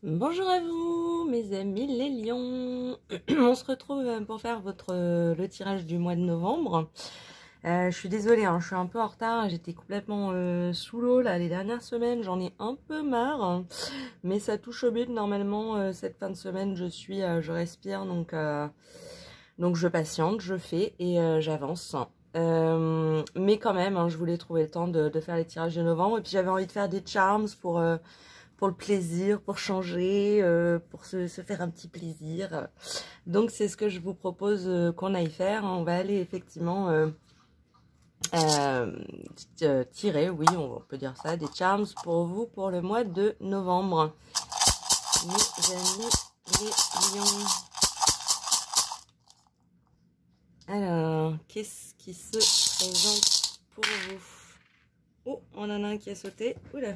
Bonjour à vous, mes amis les lions. On se retrouve pour faire le tirage du mois de novembre. Je suis désolée, hein, je suis un peu en retard. J'étais complètement sous l'eau là les dernières semaines. J'en ai un peu marre, mais ça touche au but. Normalement, cette fin de semaine, je respire, donc je patiente, je fais et j'avance. Mais quand même, hein, je voulais trouver le temps de faire les tirages de novembre. Et puis j'avais envie de faire des charms pour le plaisir, pour changer, pour se faire un petit plaisir. Donc c'est ce que je vous propose qu'on aille faire. On va aller effectivement tirer, oui, on peut dire ça, des charms pour vous pour le mois de novembre. Mes amis les lions. Alors, qu'est-ce qui se présente pour vous? Oh, on en a un qui a sauté. Oula,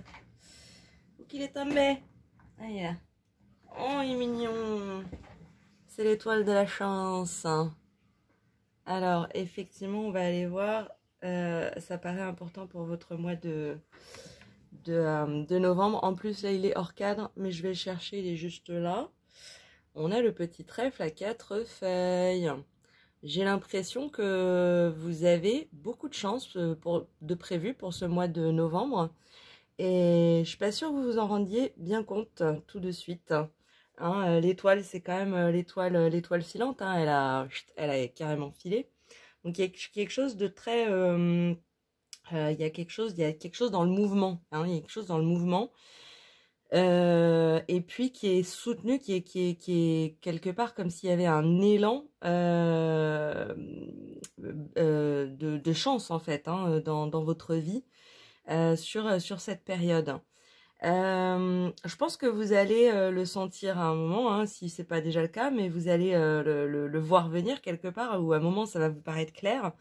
où qu'il est tombé? Ah, il est là. Oh, il est mignon. C'est l'étoile de la chance. Alors, effectivement, on va aller voir. Ça paraît important pour votre mois de novembre. En plus, là, il est hors cadre, mais je vais le chercher, il est juste là. On a le petit trèfle à 4 feuilles. J'ai l'impression que vous avez beaucoup de chance de prévu pour ce mois de novembre. Et je suis pas sûre que vous vous en rendiez bien compte tout de suite. Hein, l'étoile, c'est quand même l'étoile filante. Hein, elle a carrément filé. Donc il y a quelque chose de très, il y a quelque chose dans le mouvement. Hein, il y a quelque chose dans le mouvement. Et puis qui est soutenu, qui est quelque part comme s'il y avait un élan de chance en fait dans votre vie sur cette période. Je pense que vous allez le sentir à un moment, hein, si c'est pas déjà le cas, mais vous allez le voir venir quelque part, ou à un moment ça va vous paraître clair,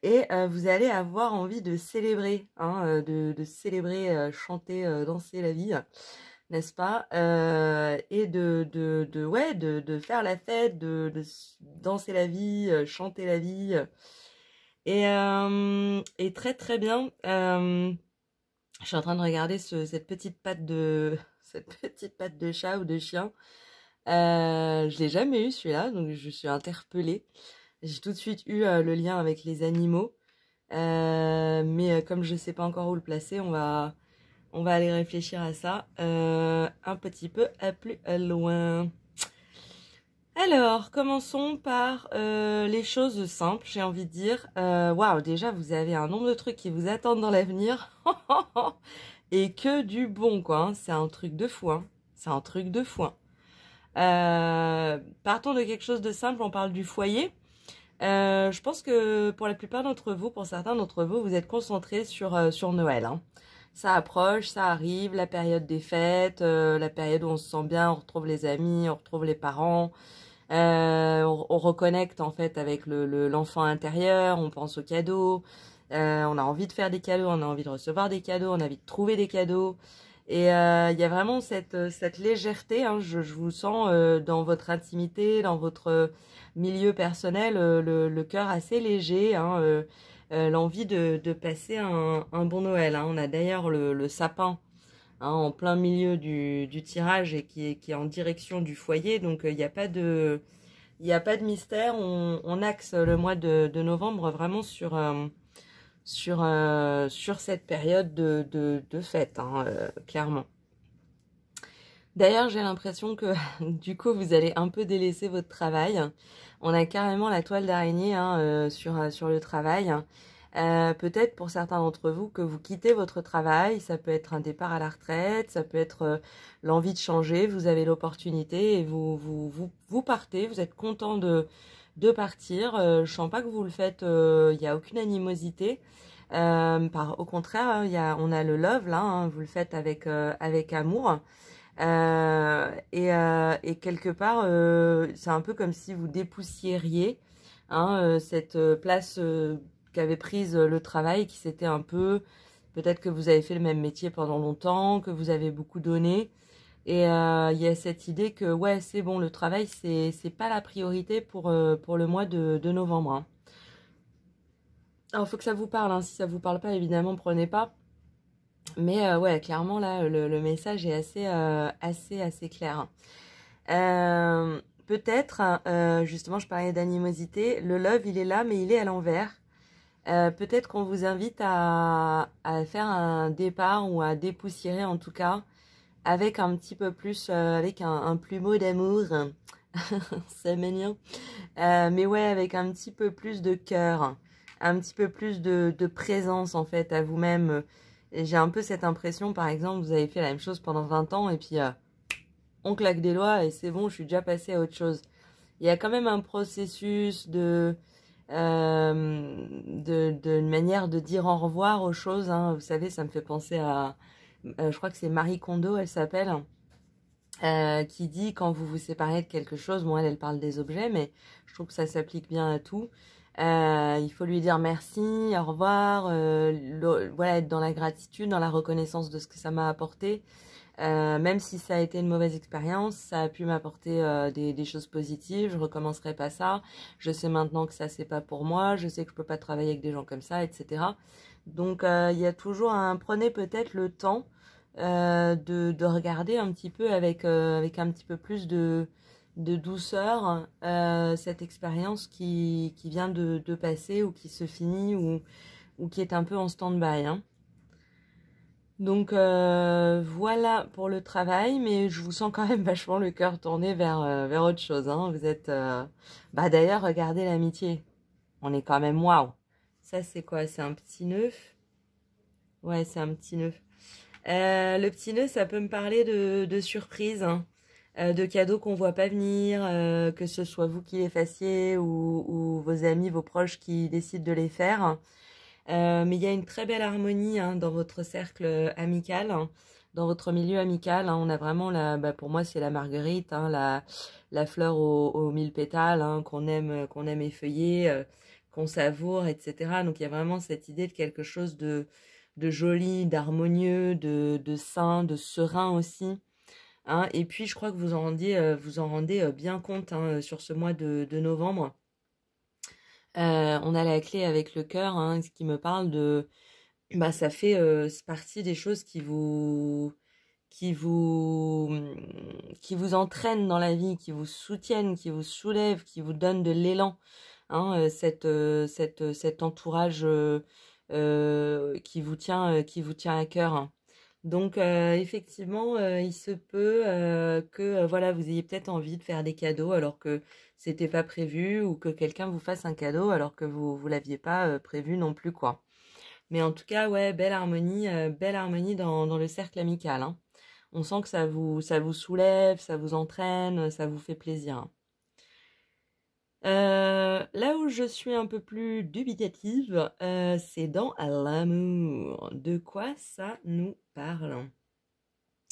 et vous allez avoir envie de célébrer, hein, de célébrer, chanter, danser la vie, n'est-ce pas, et de faire la fête, de danser la vie, chanter la vie, et très très bien. Je suis en train de regarder cette petite patte de cette petite patte de chat ou de chien. Je l'ai jamais eu celui-là, donc je suis interpellée. J'ai tout de suite eu le lien avec les animaux, mais comme je sais pas encore où le placer, on va aller réfléchir à ça un petit peu à plus loin. Alors, commençons par les choses simples, j'ai envie de dire. Waouh, déjà, vous avez un nombre de trucs qui vous attendent dans l'avenir. Et que du bon, quoi. Hein. C'est un truc de fou. Hein. C'est un truc de fou. Hein. Partons de quelque chose de simple, on parle du foyer. Je pense que pour la plupart d'entre vous, pour certains d'entre vous, vous êtes concentrés sur Noël. Hein. Ça approche, ça arrive, la période des fêtes, la période où on se sent bien, on retrouve les amis, on retrouve les parents. On reconnecte en fait avec l'enfant intérieur, on pense aux cadeaux, on a envie de faire des cadeaux, on a envie de recevoir des cadeaux, on a envie de trouver des cadeaux. Et il y a vraiment cette légèreté, hein, je vous sens dans votre intimité, dans votre milieu personnel, le cœur assez léger, hein, l'envie de passer un bon Noël. Hein. On a d'ailleurs le sapin, hein, en plein milieu du tirage et qui est en direction du foyer. Donc il n'y a pas il n'y a pas de mystère. On axe le mois de novembre vraiment sur cette période de fête, hein, clairement. D'ailleurs, j'ai l'impression que du coup, vous allez un peu délaisser votre travail. On a carrément la toile d'araignée, hein, sur le travail. Peut-être pour certains d'entre vous que vous quittez votre travail, ça peut être un départ à la retraite, ça peut être l'envie de changer, vous avez l'opportunité et vous partez, vous êtes content de partir. Je sens pas que vous le faites, il n'y a aucune animosité. Au contraire, hein, on a le love là, hein, vous le faites avec amour. Et quelque part, c'est un peu comme si vous dépoussiériez, hein, cette place qu'avait prise le travail, qui s'était un peu... Peut-être que vous avez fait le même métier pendant longtemps, que vous avez beaucoup donné. Et il y a cette idée que, ouais, c'est bon, le travail, c'est pas la priorité pour le mois de novembre. Hein. Alors, il faut que ça vous parle. Hein. Si ça vous parle pas, évidemment, prenez pas. Mais ouais, clairement, là, le message est assez clair. Peut-être, justement, je parlais d'animosité, le love, il est là, mais il est à l'envers. Peut-être qu'on vous invite à faire un départ ou à dépoussiérer, en tout cas, avec un petit peu plus, avec un plumeau d'amour. C'est mignon. Mais ouais, avec un petit peu plus de cœur, un petit peu plus de présence, en fait, à vous-même. Et j'ai un peu cette impression, par exemple, vous avez fait la même chose pendant 20 ans et puis on claque des doigts et c'est bon, je suis déjà passée à autre chose. Il y a quand même un processus de manière de dire au revoir aux choses, hein. Vous savez, ça me fait penser à, je crois que c'est Marie Kondo, elle s'appelle, qui dit quand vous vous séparez de quelque chose, bon elle parle des objets, mais je trouve que ça s'applique bien à tout. Il faut lui dire merci, au revoir, voilà, être dans la gratitude, dans la reconnaissance de ce que ça m'a apporté. Même si ça a été une mauvaise expérience, ça a pu m'apporter des choses positives, je recommencerai pas ça. Je sais maintenant que ça c'est pas pour moi, je sais que je peux pas travailler avec des gens comme ça, etc. Donc il y a toujours prenez peut-être le temps de regarder un petit peu avec un petit peu plus de douceur cette expérience qui vient de passer ou qui se finit ou qui est un peu en stand-by, hein. Donc voilà pour le travail, mais je vous sens quand même vachement le cœur tourné vers autre chose, hein. Vous êtes... Bah d'ailleurs, regardez l'amitié. On est quand même waouh. Ça c'est quoi? C'est un petit nœud? Ouais, c'est un petit nœud. Le petit nœud, ça peut me parler de surprises, hein, de cadeaux qu'on voit pas venir, que ce soit vous qui les fassiez ou vos amis, vos proches qui décident de les faire. Mais il y a une très belle harmonie, hein, dans votre cercle amical, hein, dans votre milieu amical, hein. On a vraiment pour moi c'est la marguerite, hein, la fleur aux 1000 pétales, hein, qu'on aime effeuiller, qu'on savoure, etc. Donc il y a vraiment cette idée de quelque chose de joli, d'harmonieux, de sain, de serein aussi, hein. Et puis je crois que vous en rendez bien compte, hein, sur ce mois de novembre. On a la clé avec le cœur, hein, ce qui me parle de, bah ça fait partie des choses qui vous qui vous entraînent dans la vie, qui vous soutiennent, qui vous soulèvent, qui vous donnent de l'élan, hein, cet entourage qui vous tient à cœur, hein. Donc effectivement, il se peut que voilà, vous ayez peut-être envie de faire des cadeaux alors que c'était pas prévu ou que quelqu'un vous fasse un cadeau alors que vous l'aviez pas prévu non plus, quoi. Mais en tout cas, ouais, belle harmonie dans le cercle amical, hein. On sent que ça vous soulève, ça vous entraîne, ça vous fait plaisir, hein. Là où je suis un peu plus dubitative, c'est dans l'amour. De quoi ça nous parle?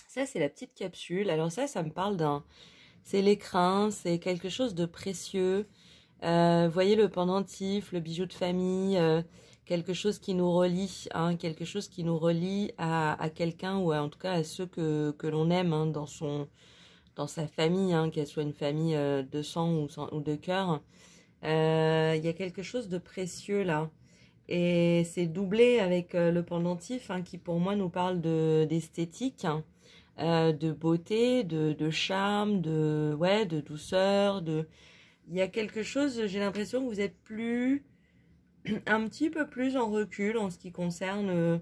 Ça, c'est la petite capsule. Alors ça me parle c'est l'écrin, c'est quelque chose de précieux. Voyez le pendentif, le bijou de famille, quelque chose qui nous relie, hein, quelque chose qui nous relie à quelqu'un ou en tout cas à ceux que l'on aime, hein, dans sa famille, hein, qu'elle soit une famille de sang ou de cœur. Il y a quelque chose de précieux là. Et c'est doublé avec le pendentif, hein, qui pour moi nous parle d'esthétique, hein, de beauté, de charme, ouais, de douceur, il y a quelque chose, j'ai l'impression que vous êtes un petit peu plus en recul en ce qui concerne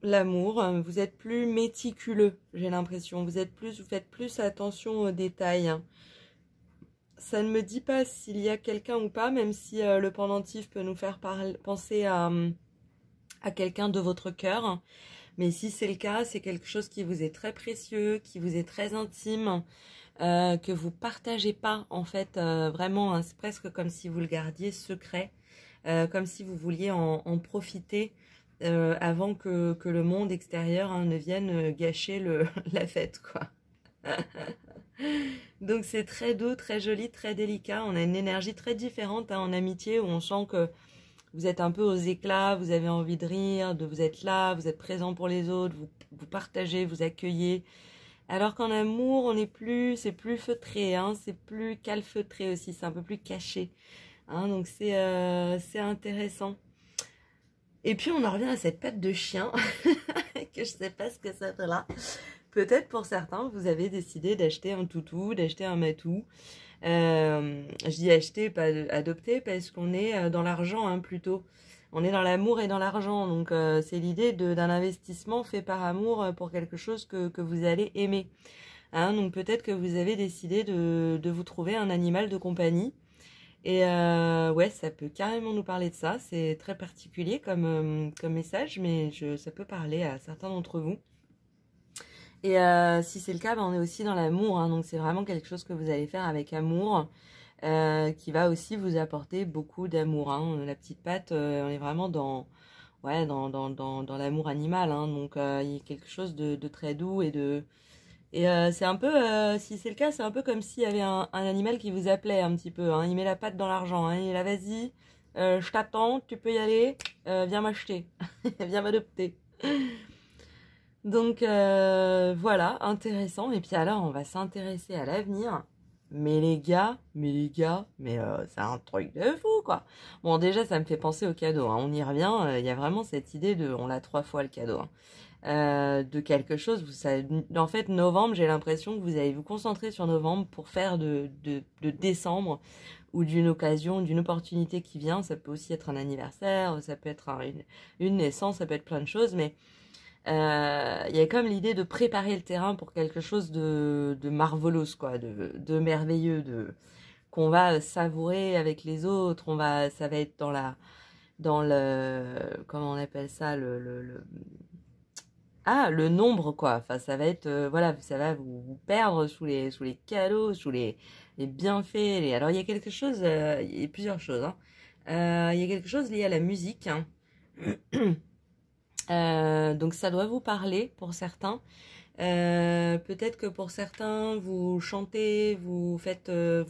l'amour. Vous êtes plus méticuleux, j'ai l'impression. Vous faites plus attention aux détails, hein. Ça ne me dit pas s'il y a quelqu'un ou pas, même si le pendentif peut nous faire penser à quelqu'un de votre cœur. Mais si c'est le cas, c'est quelque chose qui vous est très précieux, qui vous est très intime, que vous partagez pas en fait, vraiment, hein, c'est presque comme si vous le gardiez secret, comme si vous vouliez en profiter avant que le monde extérieur, hein, ne vienne gâcher la fête, quoi. Donc c'est très doux, très joli, très délicat. On a une énergie très différente, hein, en amitié, où on sent que vous êtes un peu aux éclats, vous avez envie de rire, vous êtes là, vous êtes présent pour les autres, vous partagez, vous accueillez. Alors qu'en amour, c'est plus feutré, hein, c'est plus calfeutré aussi, c'est un peu plus caché, hein, donc c'est intéressant. Et puis on en revient à cette patte de chien, que je sais pas ce que ça fait là. Peut-être pour certains, vous avez décidé d'acheter un toutou, d'acheter un matou. Je dis acheter, pas adopter, parce qu'on est dans l'argent hein, plutôt. On est dans l'amour et dans l'argent, donc c'est l'idée d'un investissement fait par amour pour quelque chose que vous allez aimer. Hein, donc peut-être que vous avez décidé de vous trouver un animal de compagnie. Et ouais, ça peut carrément nous parler de ça. C'est très particulier comme message, mais ça peut parler à certains d'entre vous. Et si c'est le cas, ben, on est aussi dans l'amour. Hein, donc c'est vraiment quelque chose que vous allez faire avec amour. Qui va aussi vous apporter beaucoup d'amour. Hein. La petite patte, on est vraiment dans l'amour animal. Hein. Donc il y a quelque chose de très doux et c'est un peu, si c'est le cas, c'est un peu comme s'il y avait un animal qui vous appelait un petit peu. Hein. Il met la patte dans l'argent. Hein. Il est là, vas-y, je t'attends, tu peux y aller, viens m'acheter, viens m'adopter. Donc voilà, intéressant. Et puis alors, on va s'intéresser à l'avenir. Mais les gars, c'est un truc de fou, quoi. Bon, déjà, ça me fait penser au cadeau. Hein. On y revient. Il y a vraiment cette idée on l'a 3 fois le cadeau. Hein. De quelque chose. En fait, novembre, j'ai l'impression que vous allez vous concentrer sur novembre pour faire de décembre ou d'une occasion, d'une opportunité qui vient. Ça peut aussi être un anniversaire, ça peut être une naissance, ça peut être plein de choses, mais il y a comme l'idée de préparer le terrain pour quelque chose de marvelous, quoi, de merveilleux, qu'on va savourer avec les autres. Ça va être dans le, comment on appelle ça, le nombre, quoi. Enfin, ça va être, voilà, ça va vous perdre sous les cadeaux, sous les bienfaits. Alors, il y a quelque chose, il y a plusieurs choses. Hein. Il y a quelque chose lié à la musique. Hein. Donc ça doit vous parler pour certains. Peut-être que pour certains, vous chantez, vous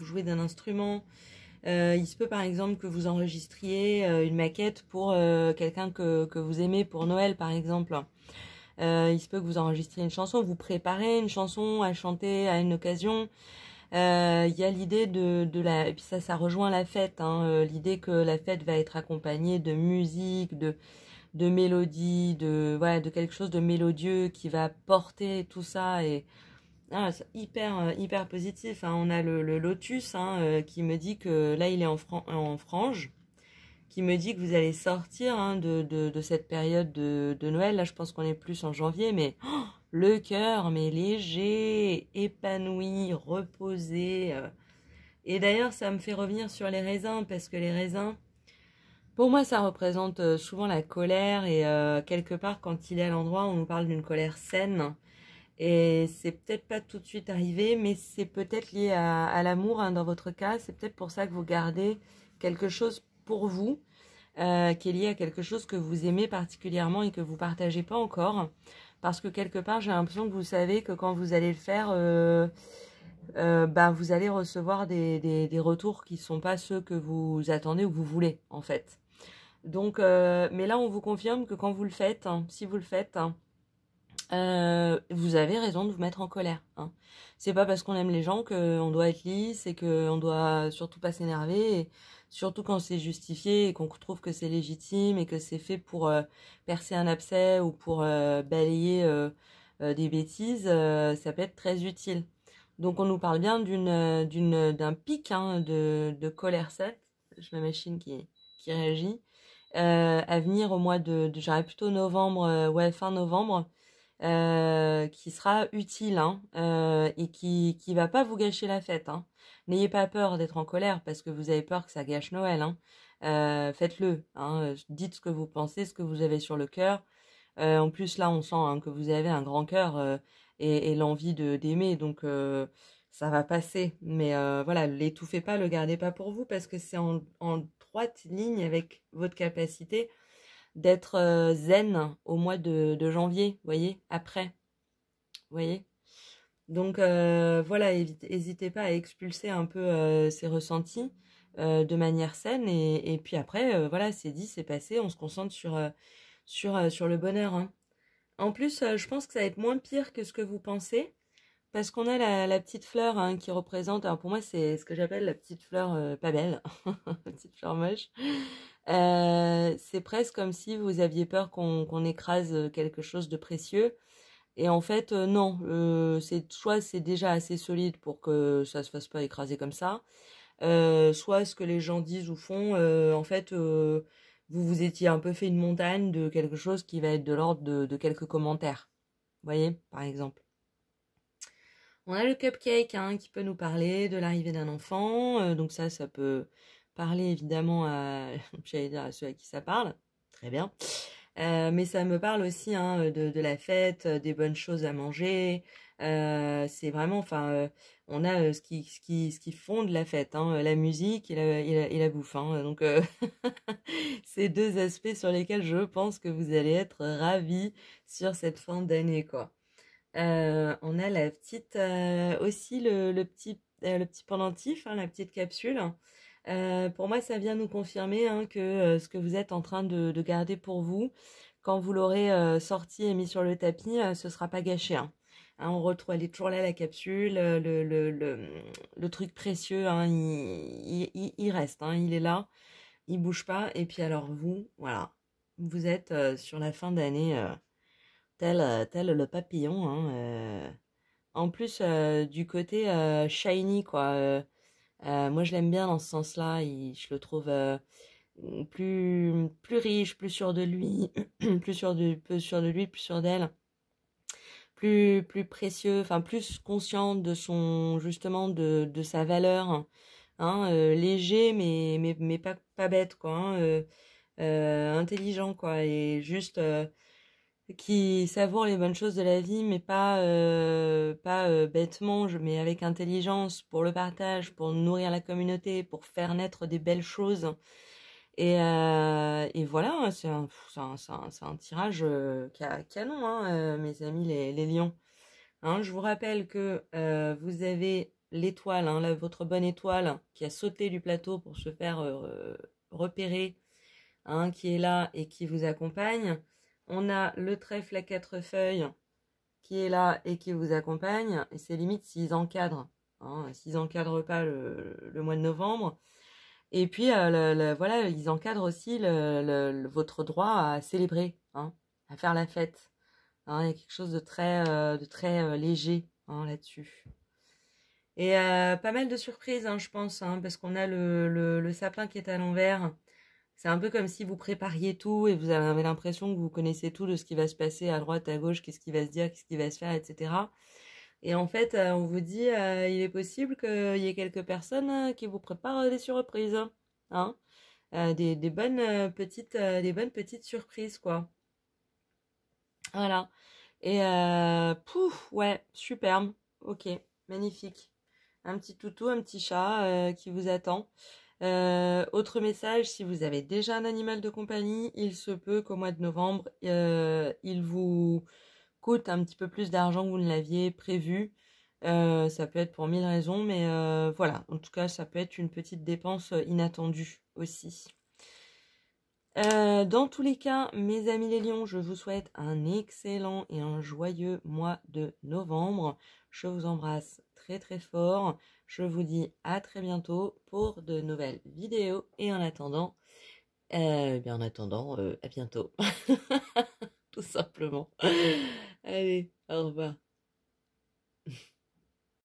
jouez d'un instrument. Il se peut par exemple que vous enregistriez une maquette pour quelqu'un que vous aimez pour Noël par exemple. Il se peut que vous enregistriez une chanson, vous préparez une chanson à chanter à une occasion. Il y a l'idée et puis ça rejoint la fête. Hein, l'idée que la fête va être accompagnée de musique, de mélodie, de quelque chose de mélodieux qui va porter tout ça et c'est hyper positif. Hein. On a le lotus hein, qui me dit que là il est en frange, qui me dit que vous allez sortir hein, de cette période de Noël. Là je pense qu'on est plus en janvier, mais le cœur mais léger, épanoui, reposé. Et d'ailleurs ça me fait revenir sur les raisins parce que les raisins, pour moi, ça représente souvent la colère et quelque part, quand il est à l'endroit, on nous parle d'une colère saine. Et c'est peut-être pas tout de suite arrivé, mais c'est peut-être lié à l'amour hein, dans votre cas. C'est peut-être pour ça que vous gardez quelque chose pour vous, qui est lié à quelque chose que vous aimez particulièrement et que vous partagez pas encore. Parce que quelque part, j'ai l'impression que vous savez que quand vous allez le faire, vous allez recevoir des retours qui sont pas ceux que vous attendez ou que vous voulez, en fait. Donc, mais là, on vous confirme que quand vous le faites, hein, si vous le faites, hein, vous avez raison de vous mettre en colère. Hein. C'est pas parce qu'on aime les gens qu'on doit être lisse et qu'on doit surtout pas s'énerver, et surtout quand c'est justifié et qu'on trouve que c'est légitime et que c'est fait pour percer un abcès ou pour balayer des bêtises, ça peut être très utile. Donc, on nous parle bien d'un pic hein, de colère saine. J'ai ma machine qui réagit. À venir au mois j'aurais plutôt novembre, fin novembre, qui sera utile hein, et qui va pas vous gâcher la fête. Hein. N'ayez pas peur d'être en colère parce que vous avez peur que ça gâche Noël. Hein. Faites-le. Hein. Dites ce que vous pensez, ce que vous avez sur le cœur. En plus là, on sent hein, que vous avez un grand cœur et l'envie d'aimer, donc ça va passer. Mais voilà, l'étouffez pas, le gardez pas pour vous parce que c'est en droite ligne avec votre capacité d'être zen au mois de janvier, voyez, après, voyez. Donc voilà, n'hésitez pas à expulser un peu ces ressentis de manière saine et puis après, voilà, c'est dit, c'est passé, on se concentre sur le bonheur. Hein. En plus, je pense que ça va être moins pire que ce que vous pensez parce qu'on a la petite fleur hein, qui représente, alors pour moi c'est ce que j'appelle la petite fleur pas belle, la petite fleur moche. C'est presque comme si vous aviez peur qu'on écrase quelque chose de précieux. Et en fait, non, soit c'est déjà assez solide pour que ça se fasse pas écraser comme ça, soit ce que les gens disent ou font, en fait, vous vous étiez un peu fait une montagne de quelque chose qui va être de l'ordre de quelques commentaires. Vous voyez, par exemple. On a le cupcake hein, qui peut nous parler de l'arrivée d'un enfant. Donc ça peut parler évidemment à, j'allais dire à ceux à qui ça parle. Très bien. Mais ça me parle aussi hein, de la fête, des bonnes choses à manger. C'est vraiment, enfin, on a ce qui fonde la fête, hein, la musique et la bouffe. Hein. Donc, c'est deux aspects sur lesquels je pense que vous allez être ravis sur cette fin d'année, quoi. On a la petite aussi le petit pendentif, hein, la petite capsule. Pour moi, ça vient nous confirmer hein, que ce que vous êtes en train de garder pour vous, quand vous l'aurez sorti et mis sur le tapis, ce sera pas gâché. Hein. Hein, on retrouve, elle est toujours là la capsule, le truc précieux, hein, il reste, hein, il est là, il bouge pas. Et puis alors vous, voilà, vous êtes sur la fin d'année. Tel le papillon, hein, en plus, du côté shiny, quoi. Moi, je l'aime bien dans ce sens-là. Je le trouve plus riche, plus sûr de lui, plus sûr de lui, plus sûr d'elle, plus précieux, enfin plus conscient de son justement de sa valeur, hein, léger mais pas bête, quoi. Hein, intelligent, quoi, et juste qui savoure les bonnes choses de la vie, mais pas bêtement, mais avec intelligence pour le partage, pour nourrir la communauté, pour faire naître des belles choses. Et voilà, hein, c'est un tirage canon, hein, mes amis les lions. Hein, je vous rappelle que vous avez l'étoile, hein, votre bonne étoile qui a sauté du plateau pour se faire repérer, hein, qui est là et qui vous accompagne. On a le trèfle à 4 feuilles qui est là et qui vous accompagne. Et c'est limite s'ils encadrent. Hein, s'ils n'encadrent pas le mois de novembre. Et puis, voilà, ils encadrent aussi votre droit à célébrer, hein, à faire la fête. Hein, il y a quelque chose de très léger hein, là-dessus. Et pas mal de surprises, hein, je pense, hein, parce qu'on a le sapin qui est à l'envers. C'est un peu comme si vous prépariez tout et vous avez l'impression que vous connaissez tout de ce qui va se passer à droite, à gauche, qu'est-ce qui va se dire, qu'est-ce qui va se faire, etc. Et en fait, on vous dit, il est possible qu'il y ait quelques personnes qui vous préparent des surprises, hein, des bonnes petites surprises, quoi. Voilà. Et pouf, ouais, superbe. Ok, magnifique. Un petit toutou, un petit chat qui vous attend. Autre message, si vous avez déjà un animal de compagnie, il se peut qu'au mois de novembre, il vous coûte un petit peu plus d'argent que vous ne l'aviez prévu. Ça peut être pour mille raisons, mais voilà. En tout cas, ça peut être une petite dépense inattendue aussi. Dans tous les cas, mes amis les lions, je vous souhaite un excellent et un joyeux mois de novembre. Je vous embrasse très très fort. Je vous dis à très bientôt pour de nouvelles vidéos. Et en attendant, à bientôt. Tout simplement. Allez, au revoir.